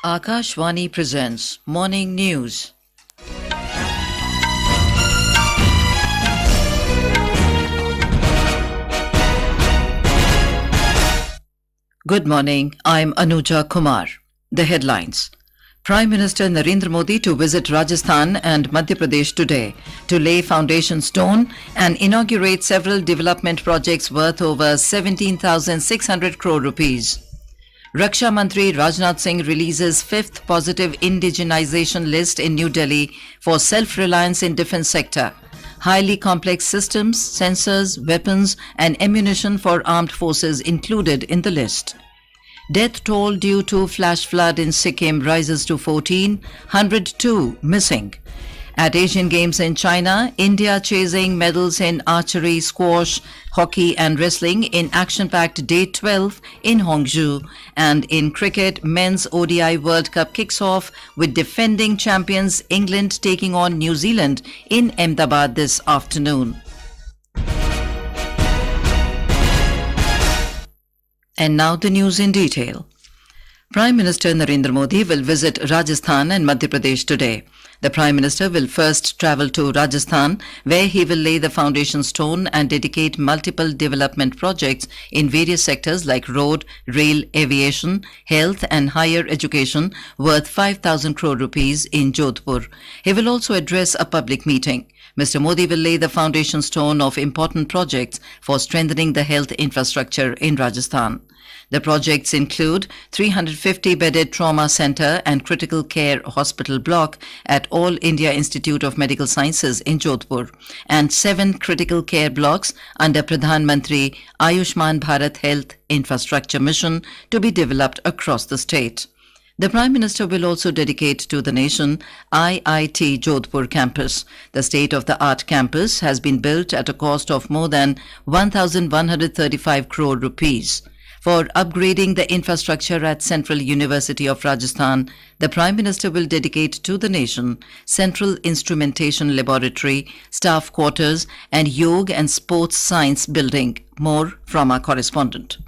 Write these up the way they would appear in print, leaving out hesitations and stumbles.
Akashvani presents Morning News. Good morning, I'm Anuja Kumar. The headlines. Prime Minister Narendra Modi to visit Rajasthan and Madhya Pradesh today to lay foundation stone and inaugurate several development projects worth over 17,600 crore rupees. Raksha Mantri Rajnath Singh releases fifth positive indigenisation list in New Delhi for self-reliance in defence sector. Highly complex systems, sensors, weapons and ammunition for armed forces included in the list. Death toll due to flash flood in Sikkim rises to 14, 102 missing. At Asian Games in China, India chasing medals in archery, squash, hockey and wrestling in action-packed Day 12 in Hangzhou. And in cricket, men's ODI World Cup kicks off with defending champions England taking on New Zealand in Ahmedabad this afternoon. And now the news in detail. Prime Minister Narendra Modi will visit Rajasthan and Madhya Pradesh today. The Prime Minister will first travel to Rajasthan, where he will lay the foundation stone and dedicate multiple development projects in various sectors like road, rail, aviation, health and higher education worth 5,000 crore rupees in Jodhpur. He will also address a public meeting. Mr. Modi will lay the foundation stone of important projects for strengthening the health infrastructure in Rajasthan. The projects include 350-bedded trauma center and critical care hospital block at All India Institute of Medical Sciences in Jodhpur and 7 critical care blocks under Pradhan Mantri Ayushman Bharat Health Infrastructure Mission to be developed across the state. The Prime Minister will also dedicate to the nation IIT Jodhpur campus. The state-of-the-art campus has been built at a cost of more than 1,135 crore rupees. For upgrading the infrastructure at Central University of Rajasthan, the Prime Minister will dedicate to the nation Central Instrumentation Laboratory, staff quarters and Yoga and Sports Science building. More from our correspondent.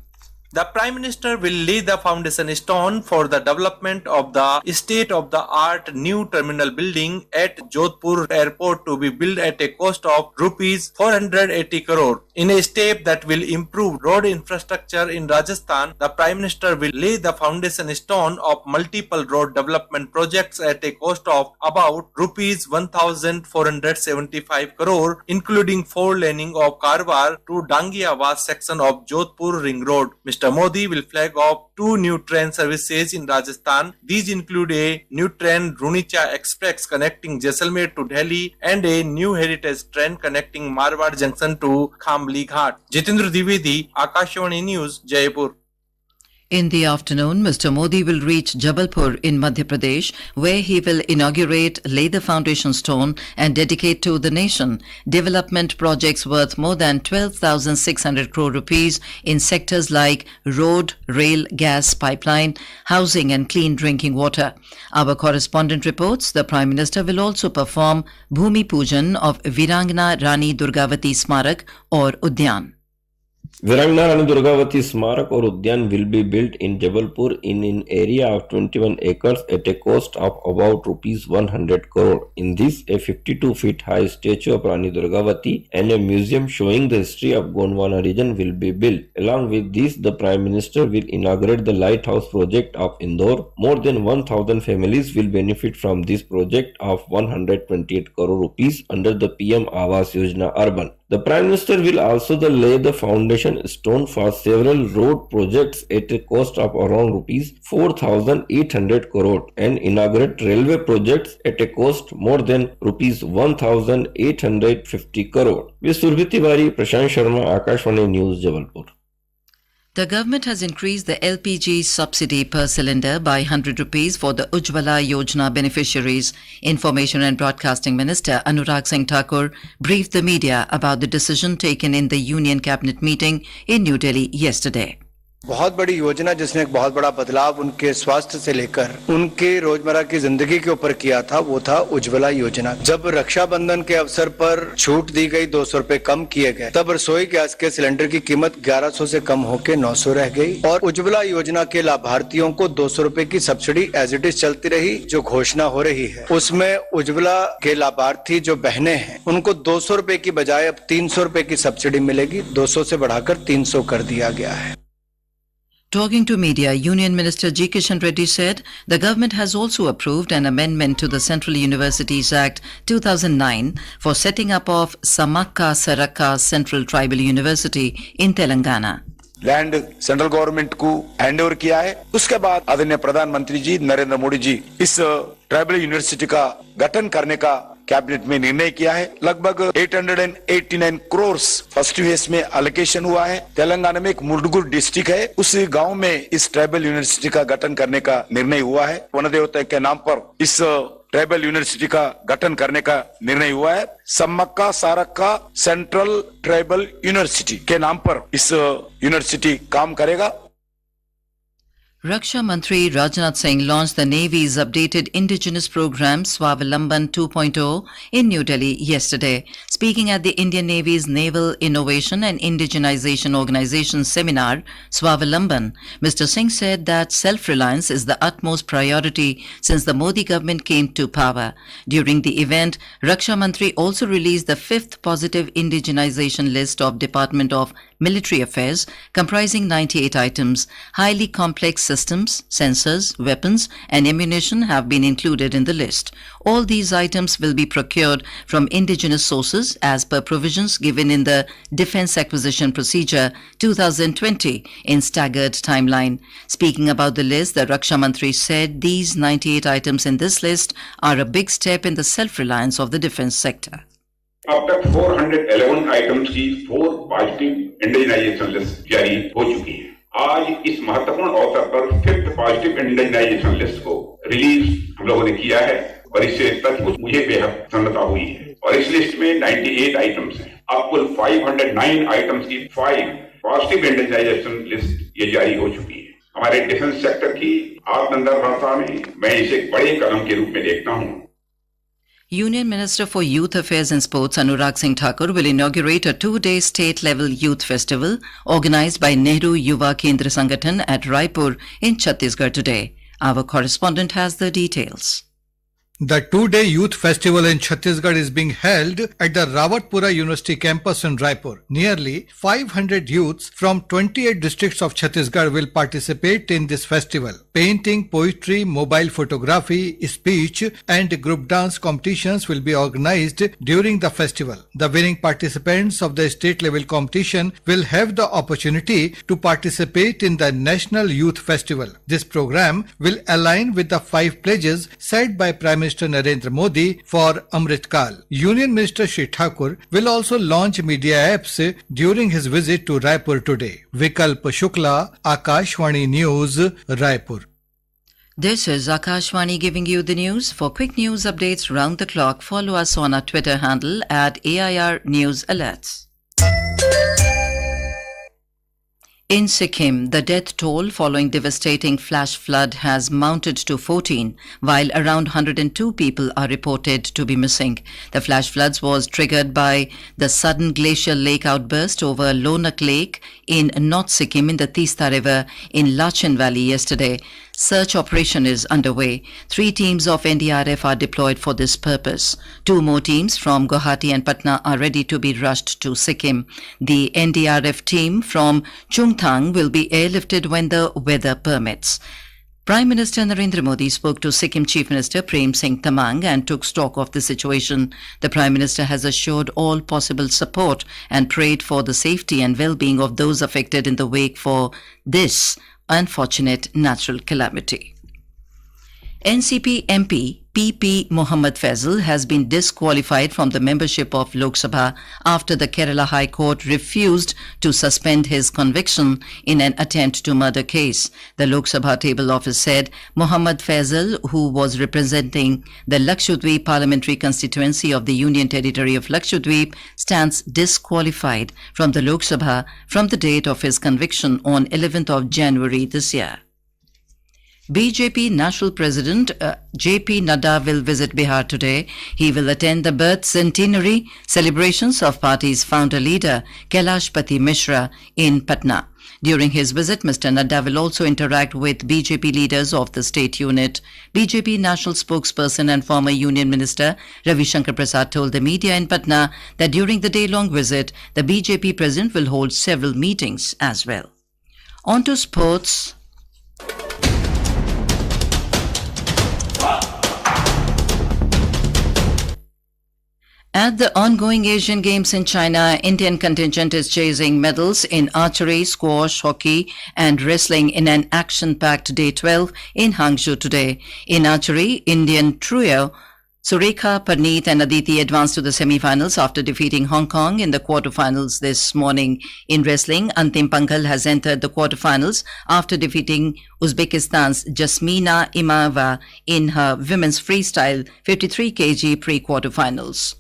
The Prime Minister will lay the foundation stone for the development of the state-of-the-art new terminal building at Jodhpur Airport to be built at a cost of rupees 480 crore. In a step that will improve road infrastructure in Rajasthan, the Prime Minister will lay the foundation stone of multiple road development projects at a cost of about rupees 1,475 crore, including 4-laning of Karwar to Dangiawat section of Jodhpur Ring Road. Mr. Modi will flag off 2 new train services in Rajasthan. These include a new train Runicha Express connecting Jaisalmer to Delhi and a new heritage train connecting Marwar Junction to Khambli Ghat. Jitendra Dwivedi, Akashvani News, Jaipur. In the afternoon, Mr. Modi will reach Jabalpur in Madhya Pradesh, where he will inaugurate, lay the foundation stone and dedicate to the nation development projects worth more than 12,600 crore rupees in sectors like road, rail, gas, pipeline, housing and clean drinking water. Our correspondent reports the Prime Minister will also perform Bhumi Pujan of Virangna Rani Durgavati Smarak or Udyan. Virangna Rani Durgavati Smarak or Udyan will be built in Jabalpur in an area of 21 acres at a cost of about rupees 100 crore. In this, a 52-feet high statue of Rani Durgavati and a museum showing the history of Gondwana region will be built. Along with this, the Prime Minister will inaugurate the lighthouse project of Indore. More than 1,000 families will benefit from this project of 128 crore rupees under the PM Awas Yojana Urban. The Prime Minister will also lay the foundation stone for several road projects at a cost of around rupees 4,800 crore and inaugurate railway projects at a cost more than rupees 1,850 crore. With Surbhi Tiwari, Prashant Sharma, Akashvani News, Jabalpur. The government has increased the LPG subsidy per cylinder by 100 rupees for the Ujjwala Yojana beneficiaries. Information and Broadcasting Minister Anurag Singh Thakur briefed the media about the decision taken in the Union Cabinet meeting in New Delhi yesterday. बहुत बड़ी योजना जिसने एक बहुत बड़ा बदलाव उनके स्वास्थ्य से लेकर उनके रोजमर्रा की जिंदगी के ऊपर किया था, वो था उज्ज्वला योजना। जब रक्षाबंधन के अवसर पर छूट दी गई, 200 रुपए कम किए गए, तब रसोई गैस के सिलेंडर की कीमत 1100 से कम होकर 900 रह गई और उज्ज्वला योजना के लाभार्थियों को 200 रुपए की सब्सिडी एज इट इज चलती रही। जो घोषणा हो रही है उसमें उज्ज्वला के लाभार्थी जो बहनें हैं उनको 200 रुपए की बजाय अब 300 रुपए की सब्सिडी मिलेगी। 200 से बढ़ाकर 300 कर दिया गया है। Talking to media, Union Minister G. Kishan Reddy said the government has also approved an amendment to the Central Universities Act 2009 for setting up of Samakka Sarakka Central Tribal University in Telangana. Land central government को hand over किया है। उसके बाद आदरणीय प्रधानमंत्री जी नरेंद्र मोदी जी इस tribal university का गठन करने का कैबिनेट में निर्णय किया है। लगभग 889 करोड़ फर्स्ट फेज में एलोकेशन हुआ है। तेलंगाना में एक मुडगुर डिस्ट्रिक्ट है, उस गांव में इस ट्राइबल यूनिवर्सिटी का गठन करने का निर्णय हुआ है। वनदेवता के नाम पर इस ट्राइबल यूनिवर्सिटी का गठन करने का निर्णय हुआ है। Sammakka Sarakka central tribal university के नाम पर इस यूनिवर्सिटी काम करेगा। Raksha Mantri Rajnath Singh launched the Navy's updated indigenous program Swawalamban 2.0 in New Delhi yesterday. Speaking at the Indian Navy's Naval Innovation and Indigenization Organization seminar, Swawalamban, Mr. Singh said that self-reliance is the utmost priority since the Modi government came to power. During the event, Raksha Mantri also released the 5th positive indigenization list of Department of Military Affairs, comprising 98 items. Highly complex systems, sensors, weapons and ammunition have been included in the list. All these items will be procured from indigenous sources as per provisions given in the Defence Acquisition Procedure 2020 in staggered timeline. Speaking about the list, the Raksha Mantri said these 98 items in this list are a big step in the self-reliance of the defence sector. अब तक 411 items की 4 positive indigenisation list जारी हो चुकी है। आज इस महत्वपूर्ण अवसर पर 5th पॉजिटिव इंडिजिनाइजेशन लिस्ट को रिलीज हम लोगों ने किया है और इससे सचमुच मुझे बेहद प्रसन्नता हुई है। और इस लिस्ट में 98 आइटम्स हैं। अब कुल 509 आइटम्स की 5 पॉजिटिव इंडिजिनाइजेशन लिस्ट ये जारी हो चुकी है। हमारे डिफेंस सेक्टर की आत्मनिर्भरता में मैं इसे एक बड़े कदम के रूप में देखता हूँ। Union Minister for Youth Affairs and Sports Anurag Singh Thakur will inaugurate a 2-day state-level youth festival organized by Nehru Yuva Kendra Sangathan at Raipur in Chhattisgarh today. Our correspondent has the details. The 2-day youth festival in Chhattisgarh is being held at the Rawatpura University campus in Raipur. Nearly 500 youths from 28 districts of Chhattisgarh will participate in this festival. Painting, poetry, mobile photography, speech and group dance competitions will be organized during the festival. The winning participants of the state-level competition will have the opportunity to participate in the National Youth Festival. This program will align with the 5 pledges set by Prime Minister Narendra Modi for Amrit Kal. Union Minister Shri Thakur will also launch media apps during his visit to Raipur today. Vikalp Shukla, Akashvani News, Raipur. This is Akashvani giving you the news. For quick news updates round the clock, follow us on our Twitter handle at AIR News Alerts. In Sikkim, the death toll following devastating flash flood has mounted to 14, while around 102 people are reported to be missing. The flash floods was triggered by the sudden glacial lake outburst over Lonak Lake in North Sikkim in the Tista River in Lachen Valley yesterday. Search operation is underway. 3 teams of NDRF are deployed for this purpose. 2 more teams from Guwahati and Patna are ready to be rushed to Sikkim. The NDRF team from Chungthang will be airlifted when the weather permits. Prime Minister Narendra Modi spoke to Sikkim Chief Minister Prem Singh Tamang and took stock of the situation. The Prime Minister has assured all possible support and prayed for the safety and well-being of those affected in the wake for this unfortunate natural calamity. NCP MP PP Mohammad Faisal has been disqualified from the membership of Lok Sabha after the Kerala High Court refused to suspend his conviction in an attempt to murder case. The Lok Sabha table office said Mohammad Faisal, who was representing the Lakshadweep parliamentary constituency of the Union Territory of Lakshadweep, stands disqualified from the Lok Sabha from the date of his conviction on 11th of January this year. BJP National President JP Nadda will visit Bihar today. He will attend the birth centenary celebrations of party's founder leader Kailashpati Mishra in Patna. During his visit, Mr. Nadda will also interact with BJP leaders of the state unit. BJP National Spokesperson and former Union Minister Ravi Shankar Prasad told the media in Patna that during the day-long visit, the BJP president will hold several meetings as well. On to sports. At the ongoing Asian Games in China, Indian contingent is chasing medals in archery, squash, hockey and wrestling in an action-packed Day 12 in Hangzhou today. In archery, Indian trio Surekha, Parneet and Aditi advanced to the semi-finals after defeating Hong Kong in the quarter-finals this morning. In wrestling, Antim Panghal has entered the quarter-finals after defeating Uzbekistan's Jasmina Imava in her women's freestyle 53 kg pre-quarter-finals.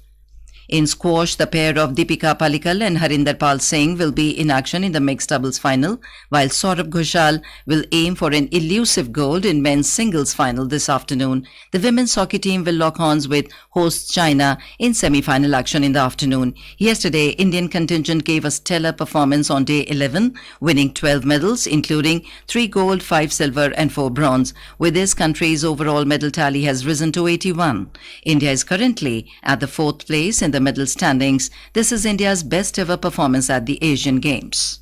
In squash, the pair of Deepika Palikal and Harinder Pal Singh will be in action in the mixed doubles final, while Saurabh Ghoshal will aim for an elusive gold in men's singles final this afternoon. The women's hockey team will lock horns with host China in semi-final action in the afternoon. Yesterday, Indian contingent gave a stellar performance on Day 11, winning 12 medals, including 3 gold, 5 silver and 4 bronze. With this, country's overall medal tally has risen to 81. India is currently at the 4th place in the medal standings. This is India's best ever performance at the Asian Games.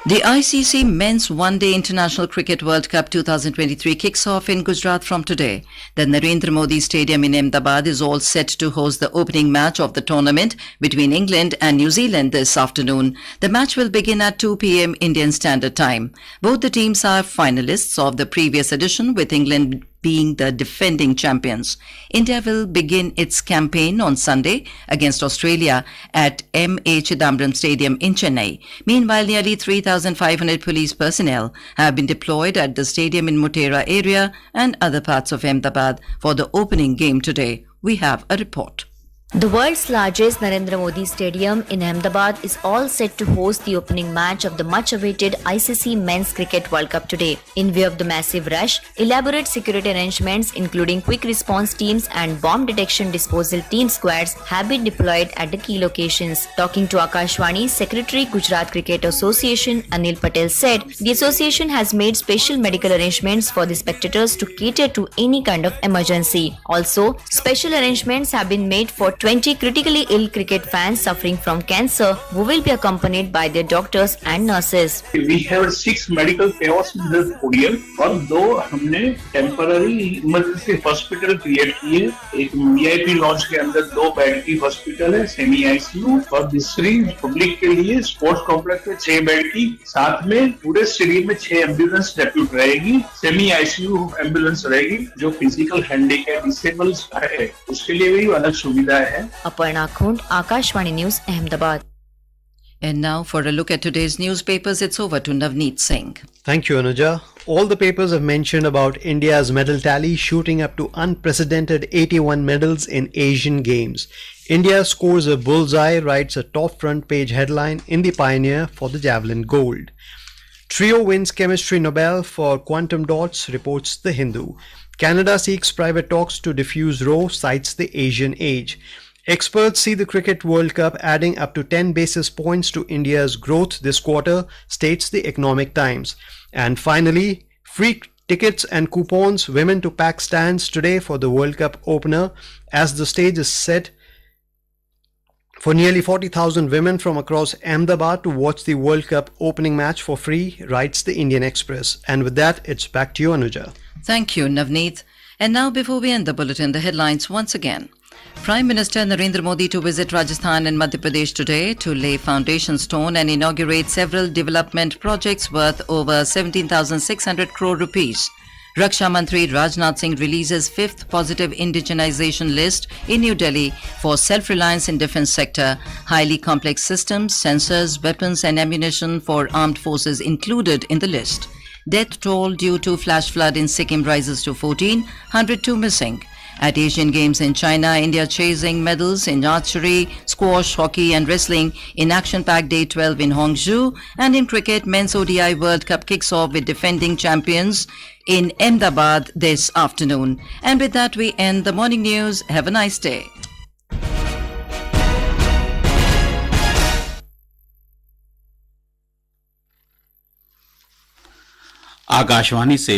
The ICC Men's One-Day International Cricket World Cup 2023 kicks off in Gujarat from today. The Narendra Modi Stadium in Ahmedabad is all set to host the opening match of the tournament between England and New Zealand this afternoon. The match will begin at 2 p.m. Indian Standard Time. Both the teams are finalists of the previous edition, with England being the defending champions. India will begin its campaign on Sunday against Australia at M.A. Chidambaram Stadium in Chennai. Meanwhile, nearly 3,500 police personnel have been deployed at the stadium in Motera area and other parts of Ahmedabad for the opening game today. We have a report. The world's largest Narendra Modi Stadium in Ahmedabad is all set to host the opening match of the much-awaited ICC Men's Cricket World Cup today. In view of the massive rush, elaborate security arrangements including quick response teams and bomb detection disposal team squads have been deployed at the key locations. Talking to Akashvani's Secretary Gujarat Cricket Association Anil Patel said the association has made special medical arrangements for the spectators to cater to any kind of emergency. Also, special arrangements have been made for 20 critically ill cricket fans suffering from cancer who will be accompanied by their doctors and nurses. We have 6 medical chaos in this podium और 2 हमने temporary emergency hospital create किए. एक VIP launch के अंदर 2 bed की hospital है, semi ICU, और दूसरी पब्लिक के लिए स्पोर्ट्स कॉम्प्लेक्स में 6 बेड की. साथ में पूरे स्टेडियम में 6 एम्बुलेंस डेप्यूट रहेगी, सेमी ICU एम्बुलेंस रहेगी जो फिजिकल हैंडीकैप डिसेबल्स है उसके लिए भी अलग सुविधा है. Aparna Khund, Akashvani News, Ahmedabad. And now for a look at today's newspapers, it's over to Navneet Singh. Thank you, Anuja. All the papers have mentioned about India's medal tally shooting up to unprecedented 81 medals in Asian Games. India scores a bullseye, writes a top front page headline in the Pioneer for the Javelin Gold. Trio wins Chemistry Nobel for quantum dots, reports The Hindu. Canada seeks private talks to defuse Roe, cites the Asian Age. Experts see the Cricket World Cup adding up to 10 basis points to India's growth this quarter, states the Economic Times. And finally, free tickets and coupons, women to pack stands today for the World Cup opener as the stage is set for nearly 40,000 women from across Ahmedabad to watch the World Cup opening match for free, writes the Indian Express. And with that, it's back to you, Anuja. Thank you, Navneet. And now, before we end the bulletin, the headlines once again. Prime Minister Narendra Modi to visit Rajasthan and Madhya Pradesh today to lay foundation stone and inaugurate several development projects worth over 17,600 crore rupees. Raksha Mantri Rajnath Singh releases 5th positive indigenisation list in New Delhi for self-reliance in defence sector. Highly complex systems, sensors, weapons and ammunition for armed forces included in the list. Death toll due to flash flood in Sikkim rises to 14, 102 missing. At Asian Games in China, India chasing medals in archery, squash, hockey and wrestling in action-packed Day 12 in Hangzhou. And in cricket, Men's ODI World Cup kicks off with defending champions in Ahmedabad this afternoon. And with that, we end the morning news. Have a nice day. Akashvani से